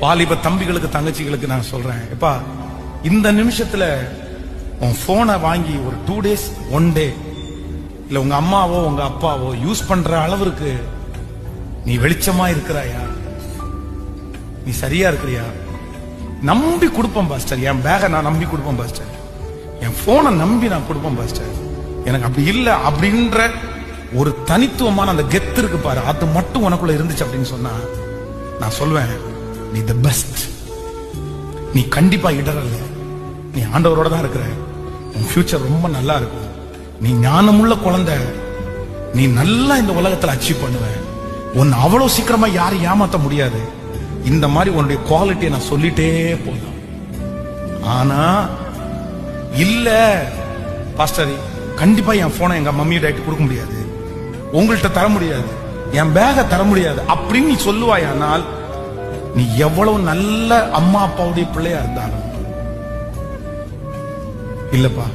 வாலிப தம்பிகளுக்கு தங்கச்சிகளுக்கு நான் சொல்றேன், எப்பா இந்த நிமிஷத்துல உன் போனை வாங்கி ஒரு 2 days 1 day இல்ல உங்க அம்மாவோ உங்க அப்பாவோ யூஸ் பண்ற அளவிற்கு நீ வெளிச்சமா இருக்கிறாயா, நீ சரியா இருக்கிறியா? நம்பி கொடுப்பேன் பாஸ்டர், என் பேக நான் நம்பி கொடுப்பேன் பாஸ்டர், என் போனை நம்பி நான் கொடுப்பேன் பாஸ்டர். எனக்கு அப்படி இல்ல அப்படின்ற ஒரு தனித்துவமான அந்த கெத்து இருக்கு பாரு, அது மட்டும் உனக்குள்ள இருந்துச்சு அப்படின்னு சொன்னா நான் சொல்வேன், நீ தி பெஸ்ட். நீ கண்டிப்பா இடறல, நீ ஆண்டவரோட தான் இருக்கிற, உன் ஃபியூச்சர் ரொம்ப நல்லா இருக்கும். நீ ஞானமுள்ள குழந்தை, நீ நல்லா இந்த உலகத்துல அச்சீவ் பண்ணுவ. உன்னை அவ்வளவு சீக்கிரமா யாரும் ஏமாத்த முடியாது. இந்த மாதிரி உன்னுடைய குவாலிட்டியை நான் சொல்லிட்டே போதும். ஆனா இல்ல பாஸ்டர், கண்டிப்பா என் போனை எங்க மம்மி டாடி கொடுக்க முடியாது, உங்கள்கிட்ட தர முடியாது, என் பேக தர முடியாது அப்படின்னு நீ சொல்லுவாயானால் நீ எவ்வளவு நல்ல அம்மா அப்பாவுடைய பிள்ளையா இருந்தாலும் இல்லப்பா,